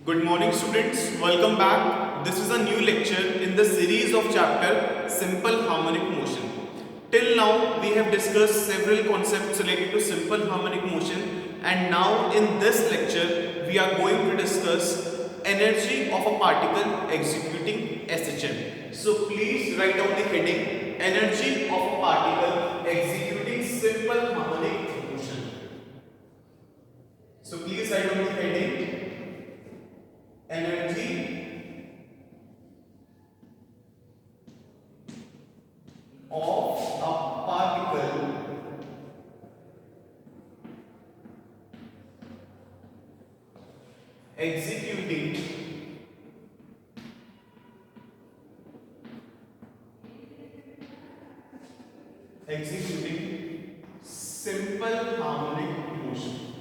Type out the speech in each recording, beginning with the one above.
Good morning students, welcome back. This is a new lecture in the series of chapter Simple Harmonic Motion. Till now we have discussed several concepts related to simple harmonic motion, and now in this lecture we are going to discuss energy of a particle executing SHM. So please write down the heading energy of a particle executing simple harmonic motion. So please write down the heading energy of a particle executing simple harmonic motion.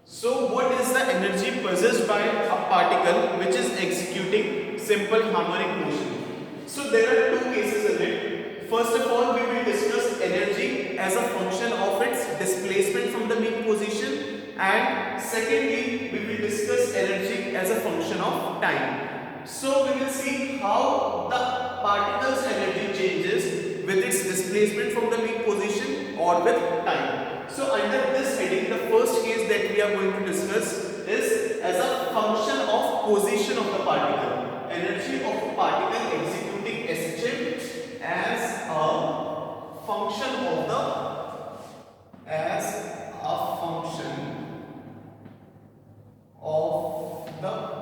So what is the energy possessed by a particle which is executing simple harmonic motion? So there are two cases in it. First of all, we will discuss energy as a function of its displacement from the mean position, and secondly we will discuss energy as a function of time. So we will see how the particle's energy changes with its displacement from the mean position or with time. So under this heading, the first case that we are going to discuss is as a function of position of the particle. Energy of a particle executing SHM as a function of the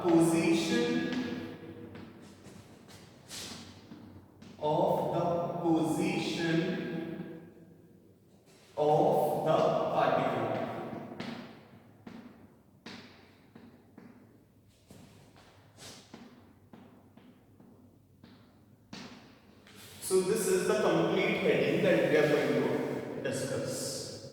position of the particle. So this is the complete heading that we are going to discuss.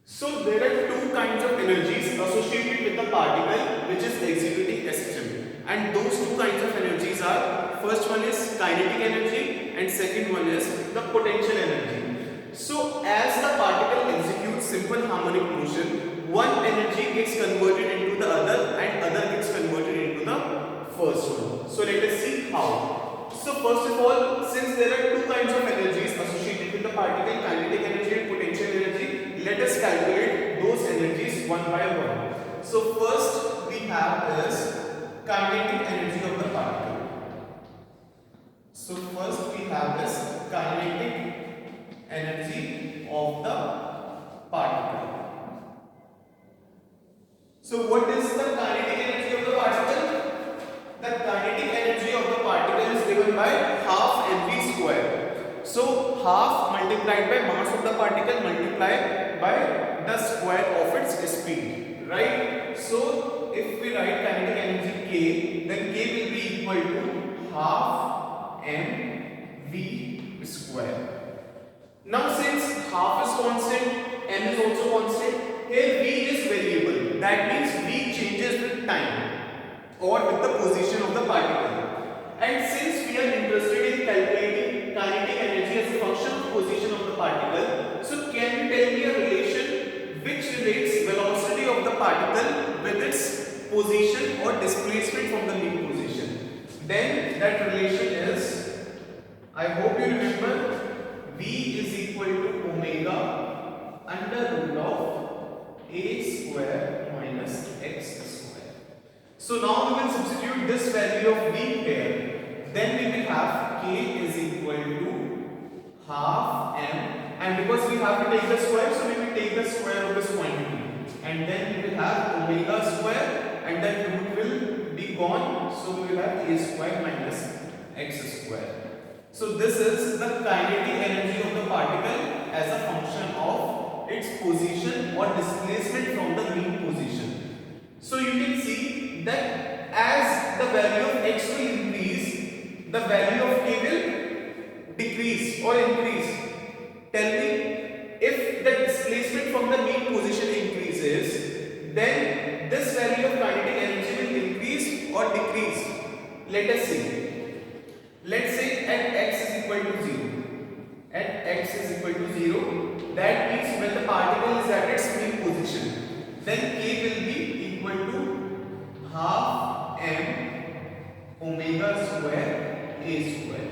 So there are two kinds of energies associated with the particle which is executing SHM, and those two kinds of energies are, first one is kinetic energy and second one is the potential energy. So as the particle executes simple harmonic motion, one energy gets converted into the other and other gets converted into the first one. So let us see how. So first of all, since there are two kinds of energies associated with the particle, kinetic energy and potential energy, let us calculate those energies one by one. So first we have is kinetic energy of the particle. So first we have this kinetic energy of the particle. So what is the kinetic energy of the particle? The kinetic energy of the particle is given by half mv square. So half multiplied by mass of the particle multiplied by the square of its speed, right? So if we write kinetic energy K, then K will be equal to half mv square. Now since half is constant, m is also constant, here v is variable. That means v changes with time or with the position of the particle. And since we are interested in calculating kinetic energy as a function of position of the particle, so can you tell me a relation which relates velocity of the particle with its position or displacement from the mean position? Then that relation is, I hope you remember, v is equal to omega under root of a square minus x square. So now we will substitute this value of v here. Then we will have k is equal to half m, and because we have to take the square, so we will take the square of this quantity, and then we will have omega square, and that root will be gone, so we will have a square minus x square. So this is the kinetic energy of the particle as a function of its position or displacement from the mean position. So you can see that as the value of x will increase, the value of k will decrease or increase. Tell me, if the displacement from the mean position increases, then this value of kinetic energy will increase or decrease. Let us see. Let's say at x is equal to 0. At x is equal to 0, that means when the particle is at its mean position, then k will be equal to half m omega square a square,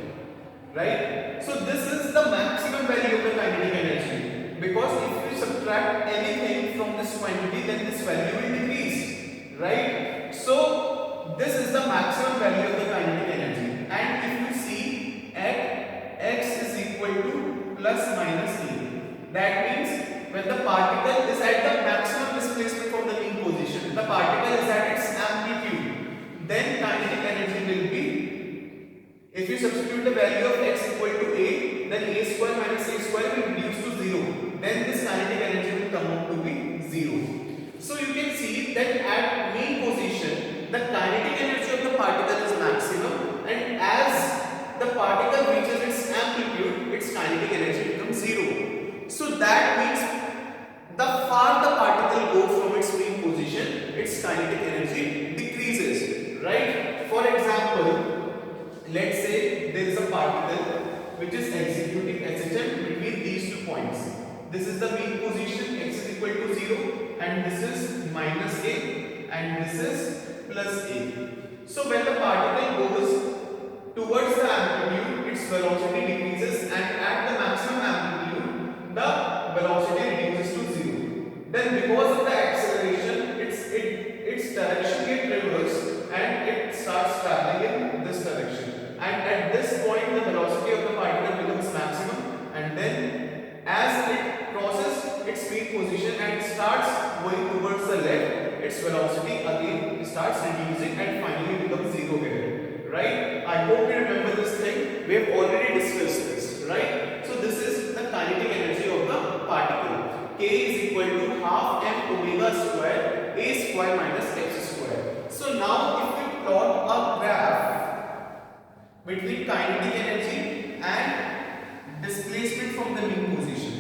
right? So this is the maximum value of the kinetic energy, because if you subtract anything from this quantity, then this value will decrease, right? So this is the maximum value of the kinetic energy, and if you see at x is equal to plus minus a, that means when the particle is at the maximum displacement from the mean position, the particle is at its amplitude, then kinetic energy will be, if you substitute the value of x equal to a, then a square minus a square will reduce to 0. Then this kinetic energy will come out to be 0. So you can see that at mean position, the kinetic energy of the particle is maximum, and as the particle reaches its amplitude, its kinetic energy becomes 0. So that means the far the particle goes from its mean position, its kinetic energy decreases, right? For example, let's say there is a particle which is executing SHM between these 2 points. This is the mean position, x is equal to 0, and this is minus a, and this is plus a. So when the particle goes towards the amplitude, its velocity decreases, and at the maximum amplitude, the velocity reduces to 0. Then because of the acceleration, its direction gets reversed and it starts traveling in this direction. And at this point, the velocity of the particle becomes maximum, and then as it crosses its mean position and starts going towards the left, its velocity again starts reducing and finally becomes 0 here, right? I hope you remember this thing. We have already discussed this, right? So this is the kinetic energy of the particle. K is equal to half m omega square a square minus x square. So now if we plot a graph between kinetic energy and displacement from the mean position,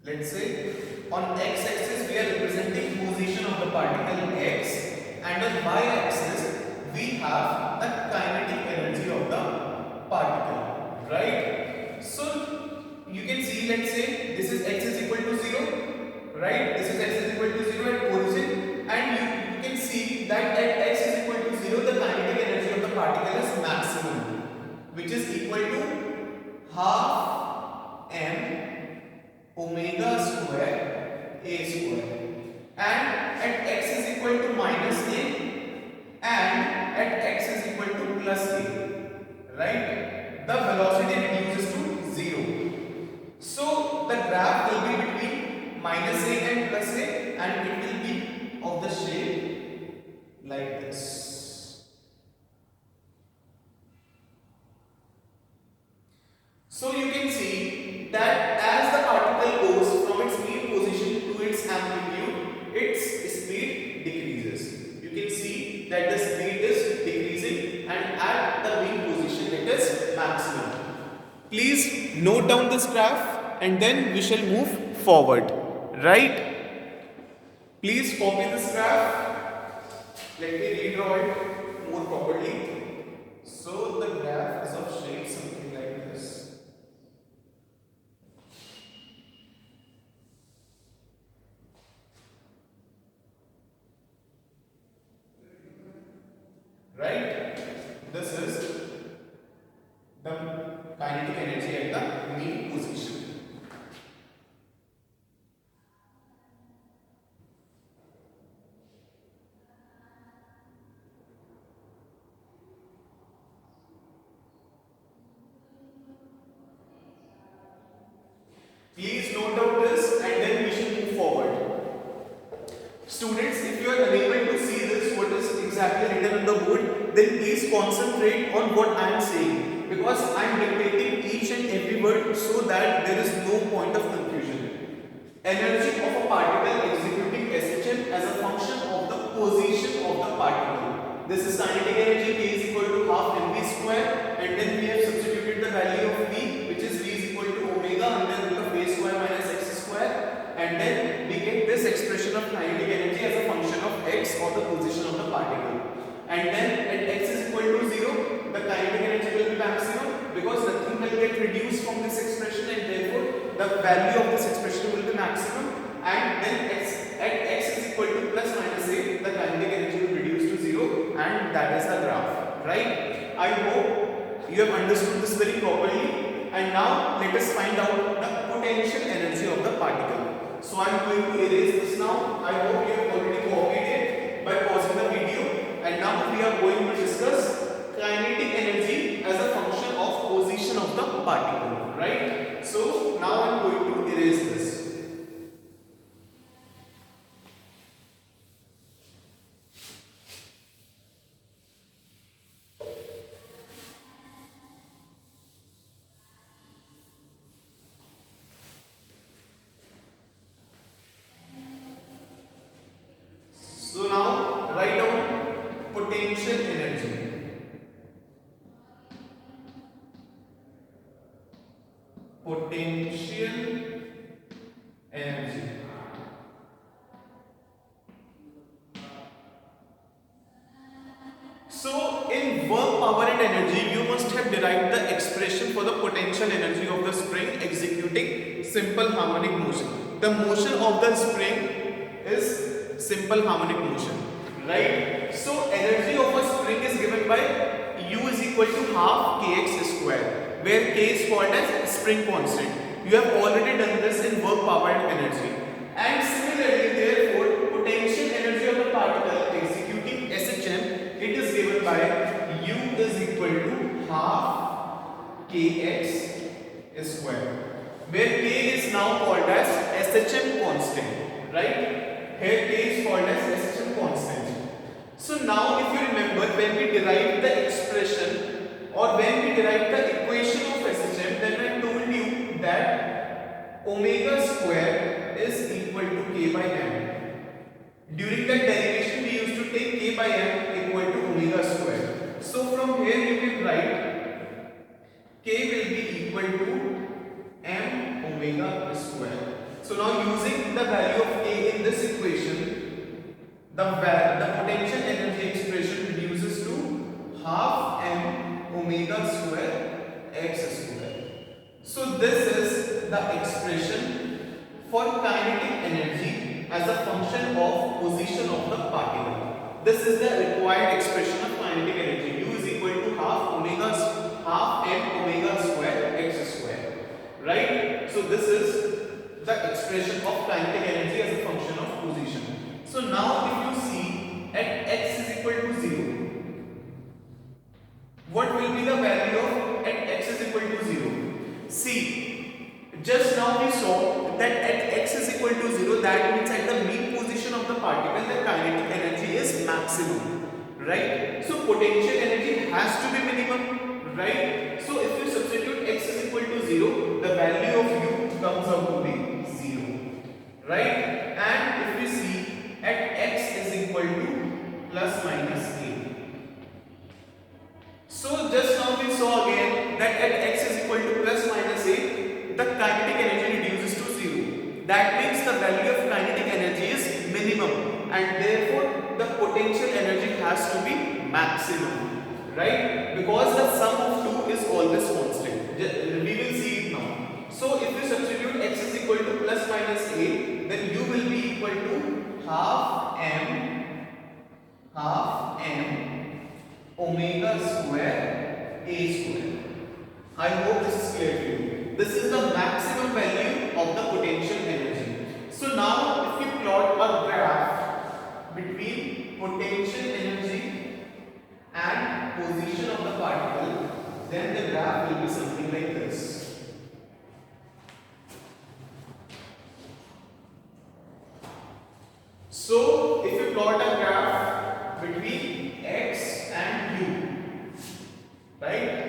let's say on x-axis we are representing position of the particle x, and on y-axis we have the kinetic energy of the particle, right? So you can see, let's say this is x is equal to 0, right? This is x is equal to 0 at origin, and you can see that at x is equal to 0, the kinetic energy of the particle is maximum, which is equal to half m omega square a square, and at x is equal to minus a, and at x is equal to plus a, right? The velocity reduces to 0. So the graph will be between minus a and plus a, and it will be of the shape like this. So you can see that as the particle goes from its mean position to its amplitude, its speed decreases. You can see that the speed is decreasing, and at the mean position it is maximum. Please note down this graph and then we shall move forward, right? Please copy this graph. Let me redraw it more properly. So the graph is of shape something like this. Right? This is the kinetic energy at the mean position. Please note down this and then we should move forward. Students, if you are unable to see this, what is exactly written on the board, then please concentrate on what I am saying, because I am dictating each and every word so that there is no point of confusion. Energy of a particle executing SHM as a function of the position of the particle. This is kinetic energy, K is equal to half mv square, and then we have substituted the value of V, which is V is equal to omega under root of a square minus x square, and then we get this expression of kinetic energy as a function of x or the position of the particle. And then at x is equal to 0, the kinetic energy will be maximum, because nothing will get reduced from this expression, and therefore the value of this expression will be maximum. And then at right? I hope you have understood this very properly, and now let us find out the potential energy of the particle. So I am going to erase this now. I hope you have already copied it by pausing the video, and now we are going to discuss kinetic energy as a function of position of the particle, right? So now I am going to erase this. So now write down potential energy. Potential energy. So in work, power and energy, you must have derived the expression for the potential energy of the spring executing simple harmonic motion. The motion of the spring is simple harmonic motion, right? So energy of a spring is given by U is equal to half kx square, where k is called as spring constant. You have already done this in work, power and energy. And similarly, therefore, potential energy of the particle executing SHM, it is given by U is equal to half kx square, where k is now called as SHM constant, right? Here k is called as SHM constant. So now if you remember, when we derived the expression or when we derived the equation of SHM, then I told you that omega square is equal to k by m. During that derivation we used to take k by m equal to omega square. So from here you can write k will be equal to m omega square. So now using the value of k in this equation, the potential energy expression reduces to half m omega square x square. So this is the expression for kinetic energy as a function of position of the particle. This is the required expression of kinetic energy. U is equal to half m omega square x square, right? So this is the expression of kinetic energy as a function of position. So now if you see at x is equal to 0, what will be the value of at x is equal to 0? See, just now we saw that at x is equal to 0, that means at the mean position of the particle the kinetic energy is maximum, right? So potential energy has to be minimum, right? So if you substitute x is equal to 0, the value of u comes out to be 0, right? And if we see at x is equal to plus minus a. So just now we saw again that at x is equal to plus minus a, the kinetic energy reduces to 0. That means the value of kinetic energy is minimum, and therefore the potential energy has to be maximum, right? Because the sum of 2 is always constant. We will see it now. So if you substitute x is equal to plus minus a, then u will be equal to half m omega square a square. I hope this is clear to you. This is the maximum value of the potential energy. So now if you plot a graph between potential energy and position of the particle, then the graph will be something like this. So if you plot a graph between x and u, right?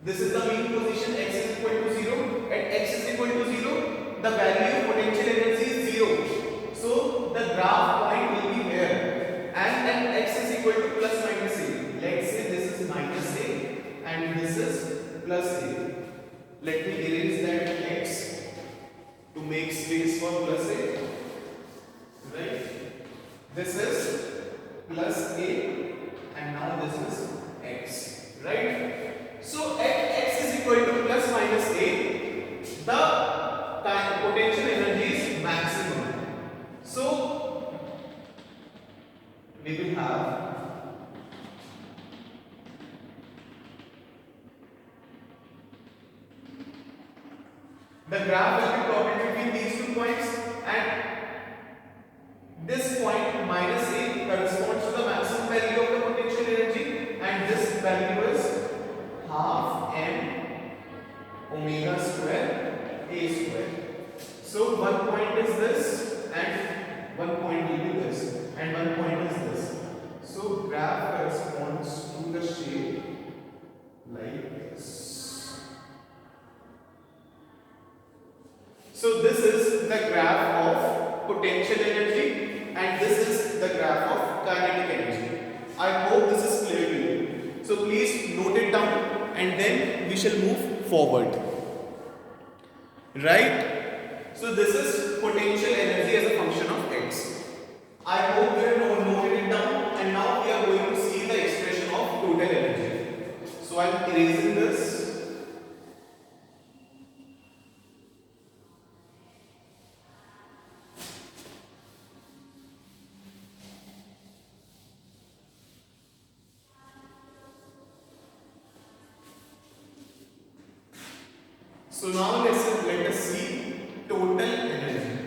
This is the mean position. X is equal to 0. At x is equal to 0, the value of potential energy is 0. So the graph point will be here, and at x is equal to plus minus a. Let's say this is minus a and this is plus a. Let me erase that x to make space for plus a. Right? This is plus a and now this is x, right? So at x is equal to plus minus a, the potential energy is maximum. So we will have So one point is this, and one point will be this, and one point is this. So graph corresponds to the shape like this. So this is the graph of potential energy, and this is the graph of kinetic energy. I hope this is clear to you. So please note it down, and then we shall move forward. Right? So this is potential energy as a function of x. I hope you have noted it down, and now we are going to see the expression of total energy. So I am erasing this. So now let us see total energy.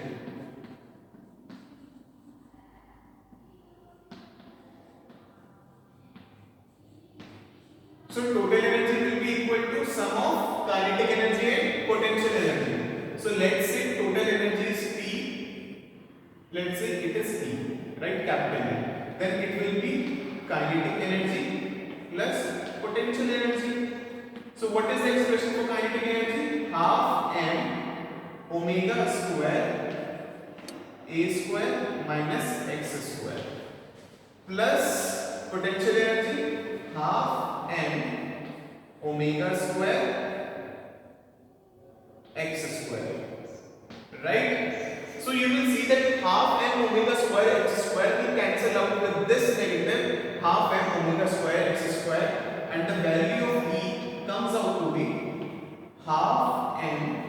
So total energy will be equal to sum of kinetic energy and potential energy. So let's say total energy is P. Let's say it is P, right? Capital E. Then it will be kinetic energy plus potential energy. So what is the expression for kinetic energy? Half m omega square a square minus x square plus potential energy half m omega square x square. Right? So you will see that half m omega square x square will cancel out with this negative half m omega square x square, and the value of E comes out to be half m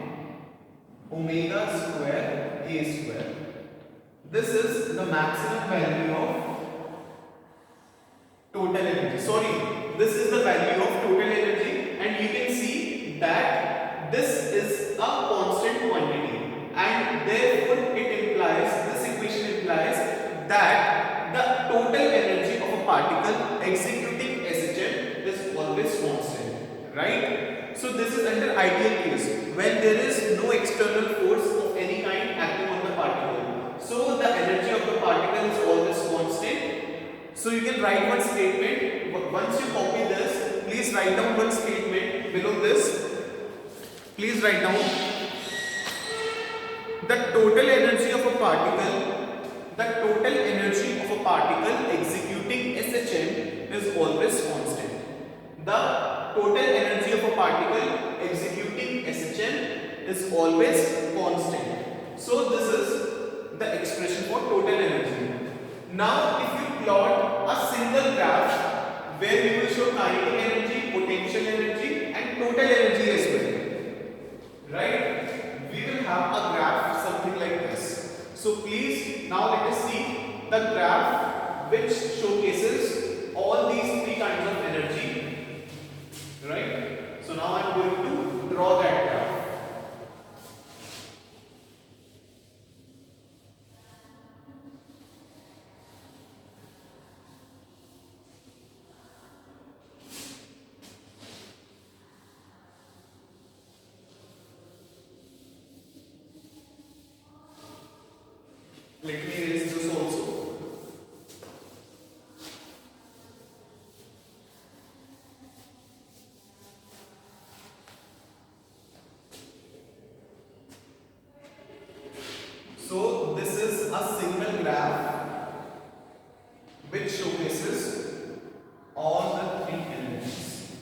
omega square a square. This is the maximum value of total energy. Sorry, this is the value of total energy, and you can see that this is a constant quantity, and therefore it implies, this equation implies that the total energy of a particle executing SHM is always constant, right? So this is under ideal case, when there is no external force of any kind acting on the particle. So the energy of the particle is always constant. So you can write one statement. Once you copy this, please write down one statement below this. Please write down the total energy of a particle executing SHM is always constant. The total energy of a particle executing SHM is always constant. So this is the expression for total energy. Now if you plot a single graph where we will show kinetic energy, potential energy and total energy as well, right? We will have a graph something like this. So please now let us see the graph which showcases all these three kinds of energy, right? So now I am going to draw that graph. Let me erase this also. So this is a single graph which showcases all the three elements.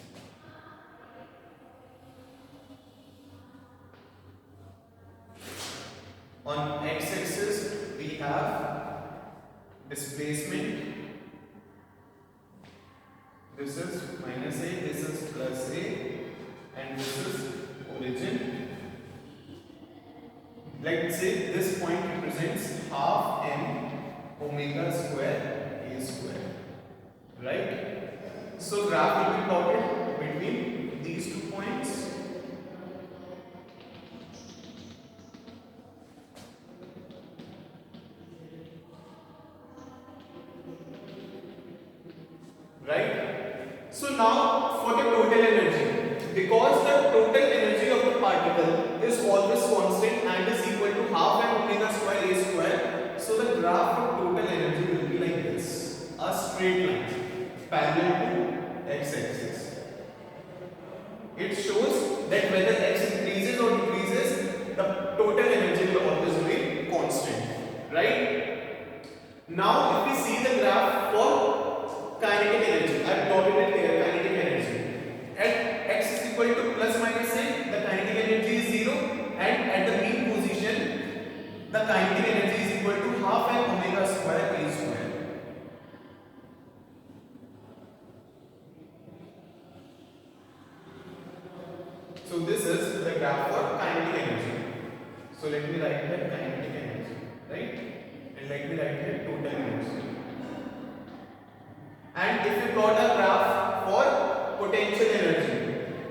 On x-axis we have displacement. This is minus a, this is plus a, and this is origin. Let's say this point represents half m omega square a square, right? So graph will be plotted between these 2 points. Right? So now for the total energy, because the total energy of the particle is always constant and is equal to the kinetic energy is equal to half m omega square a square. So this is the graph for kinetic energy. So let me write here kinetic energy, right? And let me write here total energy. And if you plot a graph for potential energy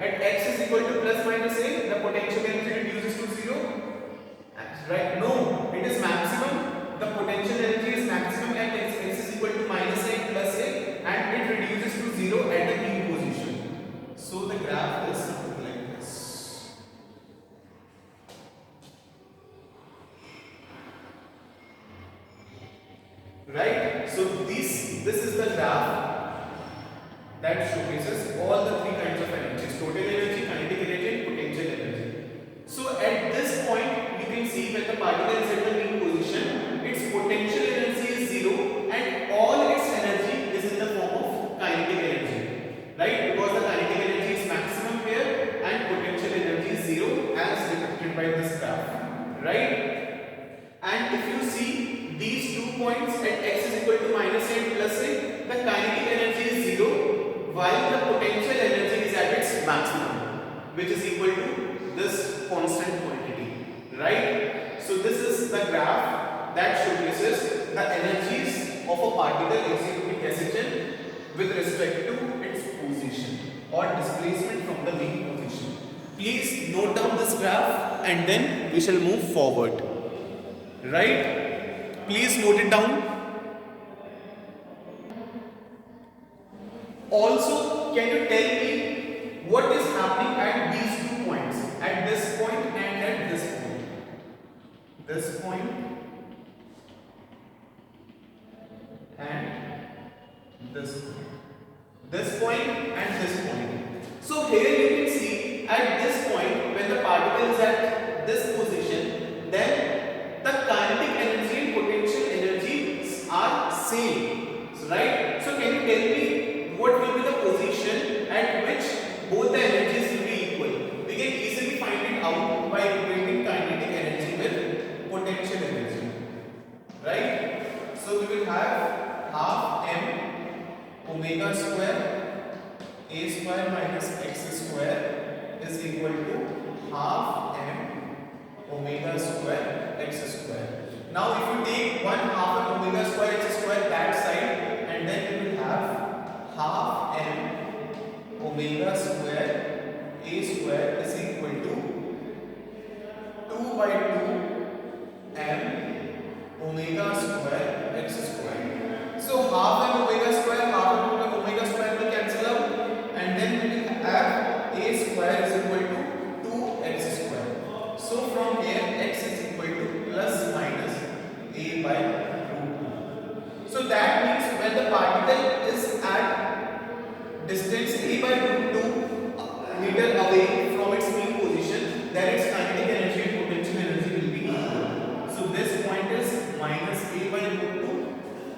at x is equal to plus minus a, the potential energy reduces to 0. Right? No, it is maximum. The potential energy is maximum at x is equal to minus a plus a, and it reduces to 0 at the mean position. So the graph is something like this. Right? So this is the graph that showcases all the three kinds of energies: total energy, kinetic energy, and potential energy. So at this point, you can see when the particle is at the mean position, its potential energy is 0 and all its energy is in the form of kinetic energy. Right? Because the kinetic energy is maximum here and potential energy is 0 as depicted by this graph. Right? And if you see these 2 points at x is equal to minus a and plus a, the kinetic energy is 0 while the potential energy is at its maximum, which is equal to this constant quantity. Right? So this is the graph that showcases the energies of a particle executing SHL with respect to its position or displacement from the mean position. Please note down this graph and then we shall move forward. Right? Please note it down. Also, can you tell me what is happening at these 2 points? At this point and at this point. This point and this point. This point and this point. So here you can see at this point when the particle is at this position, then the kinetic energy and potential energies are same. So, right? So can you tell me what will be the position at which both the energies will be equal? We can easily find it out by equating kinetic energy with potential energy. Right? So we will have half m omega square a square minus x square is equal to half m omega square x square. Now if you take 1 half m omega square x square that side, and then you will have half m omega square a square is equal to 2 by 2 m omega square x square. So half m omega square, half m omega square will cancel out, and then we will have a square is equal to 2x square. So from here x is equal to plus minus a by root 2. So that means when the particle is at distance a by root 2 meter away from its mean position, then its kinetic energy and potential energy will be equal. So this point is minus a by root 2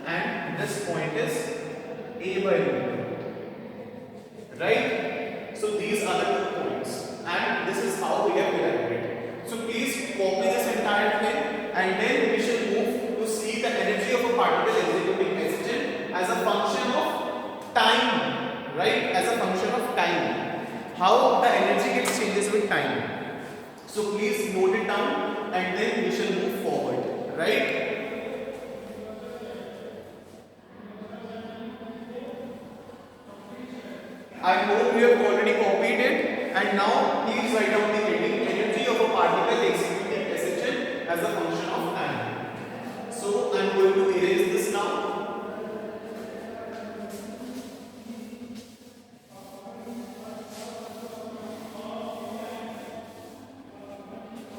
and this point is a by root 2. Right? So these are the 2 points and this is how we have derived it. So please copy this entire thing and then we shall move to see the energy of a particle executing SHL as a function of time. Right? As a function of time. How the energy gets changes with time. So please note it down and then we shall move forward. Right? I hope you have already copied it, and now please write down the heading energy of a particle executing SHL as a function of time. So I am going to erase this now.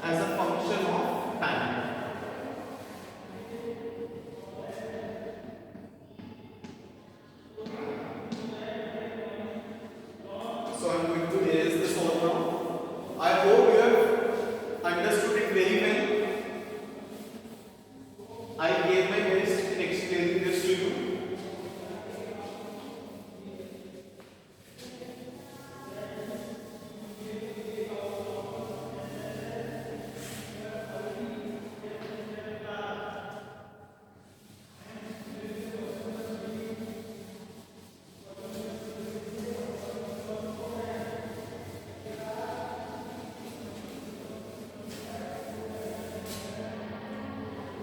As a function of time. So I am going to erase this all now. I hope you have understood it very well.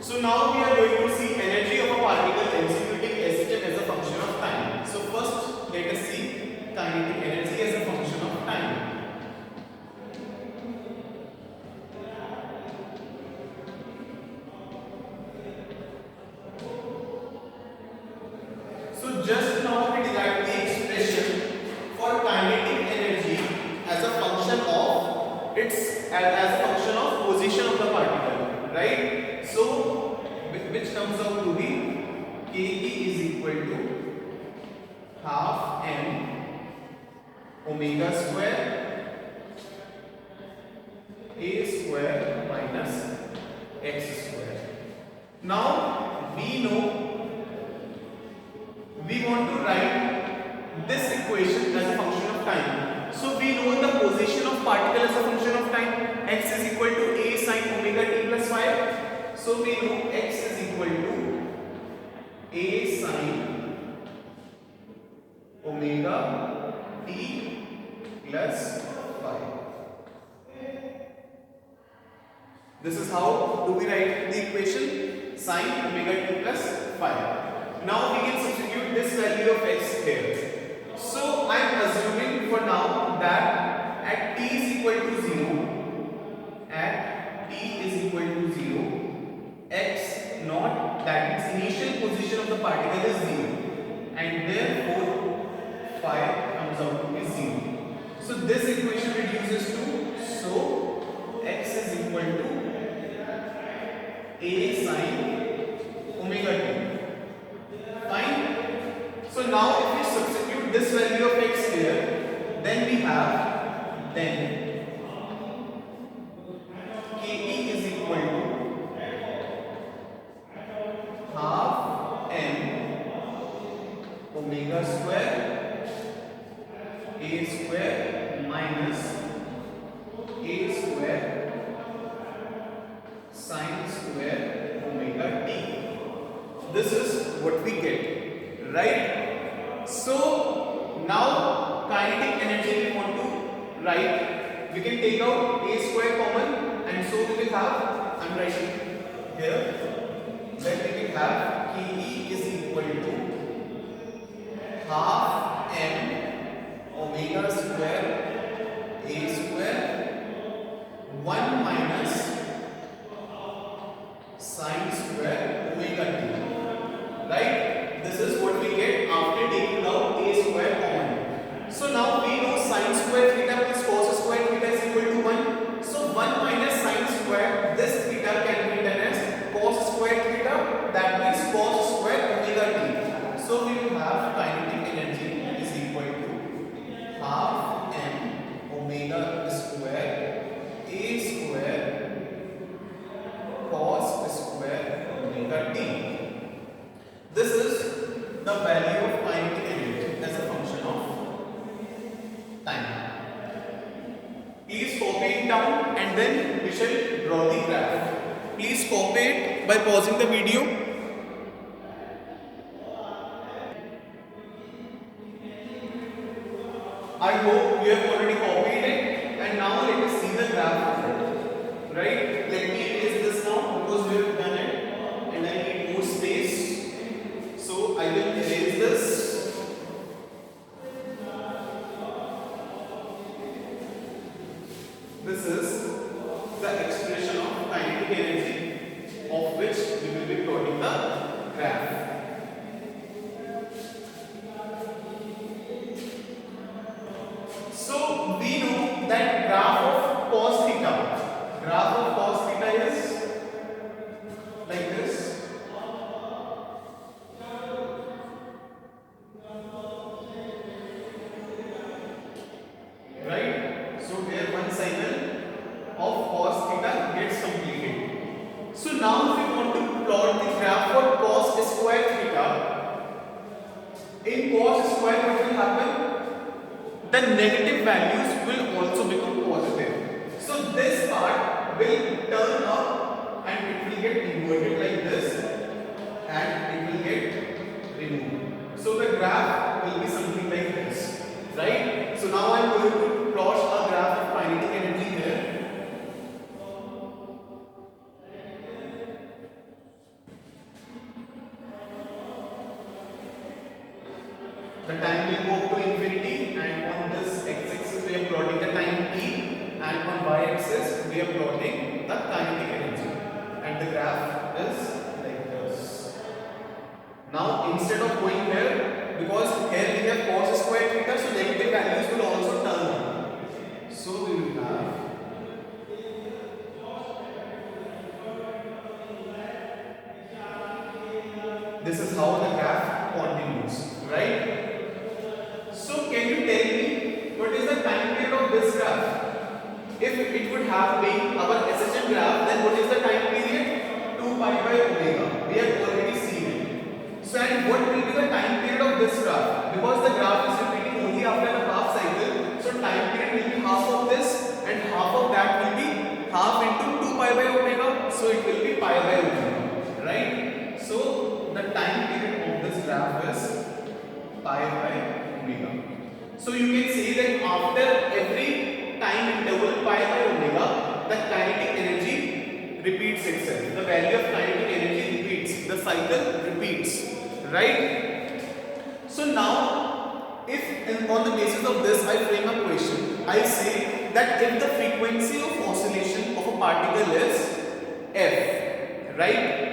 So now we are going to see energy of a particle executing a system as a function of time. So first let us see kinetic energy as a function of time. So just now we derived the expression for kinetic energy as a function of as a function of position of the particle, right? So which comes out to be Ke is equal to half m omega square a square minus x square. Now we know we want to write this equation as a function of time. So we know the position of particle as a function of time. X is equal to a sin omega t plus 5. So we know x is equal to a sin omega t plus 5. This is how do we write the equation sin omega t plus 5. Now we can substitute this value of x here. So I am assuming for now that at t is equal to 0, x naught, that means initial position of the particle is 0, and therefore phi comes out to be 0. So this equation reduces to, so x is equal to a sin omega t. Fine. So now if we substitute this value of x here, then we have Ke is equal to half m omega square a square minus a square sin square omega t. This is what we get, right? So now kinetic energy we want to write. We can take out a square common, and so we will have, I am writing here, that we can have Ke is equal to half m omega square a square 1 minus sin square omega t. Right? This is what we get after taking out a square common. So now we know sin square theta plus cos square theta is equal to 1. So 1 minus sin square, this theta can be written as cos square theta, that means cos square omega t. So we will have kinetic energy is equal to half m omega square a square cos square omega t. This is the value of kinetic energy as a function of time. Please copy it down and then we shall draw the graph. Please copy it by pausing the video. I hope you have already copied it, and now let us see the graph of it. Right? Let me erase this now because we have done it and I need more space. So I will erase this. This is the expression of kinetic energy of which we will be plotting the graph. So we know that graph of cos theta is like this. Right? So here one cycle of cos theta gets completed. So now if we want to plot the graph for cos square theta, in cos square what will happen? The negative values will also become positive. So this part will turn up and it will get inverted like this and it will get removed. So the graph will be something like this, right? So now I am going to plot a graph of kinetic energy here. the time will go up to infinity, and on this x-axis we are plotting the time t, and on y-axis we are plotting the kinetic energy, and the graph is like this. Now instead of going here, because here we have cos square theta, so negative values will also turn on. So we will have this is how the graph continues, right? So can you tell me what is the time period of this graph? If it would have been our SHM graph, then what is the time period? 2 pi by omega. We have already seen it. So and what will be the time period of this graph? Because the graph is repeating only after the half cycle, so time period will be half of this, and half of that will be half into 2 pi by omega, so it will be pi by omega, right? So the time period of this graph is pi by omega. So you can say that after every time interval pi by omega, the kinetic energy repeats itself. The value of kinetic energy repeats. The cycle repeats, right? So now, if on the basis of this I frame a question, I say that if the frequency of oscillation of a particle is f, right?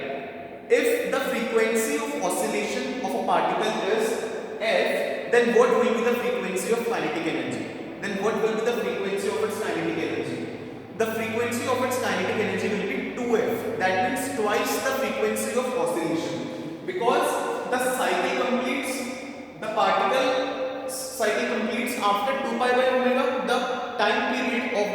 If the frequency of oscillation of a particle is f, then what will be the frequency of kinetic energy? Then what will be the frequency of its kinetic energy? The frequency of its kinetic energy will be 2f. That means twice the frequency of oscillation. Because the cycle completes, the particle cycle completes after 2 pi by omega, the time period of the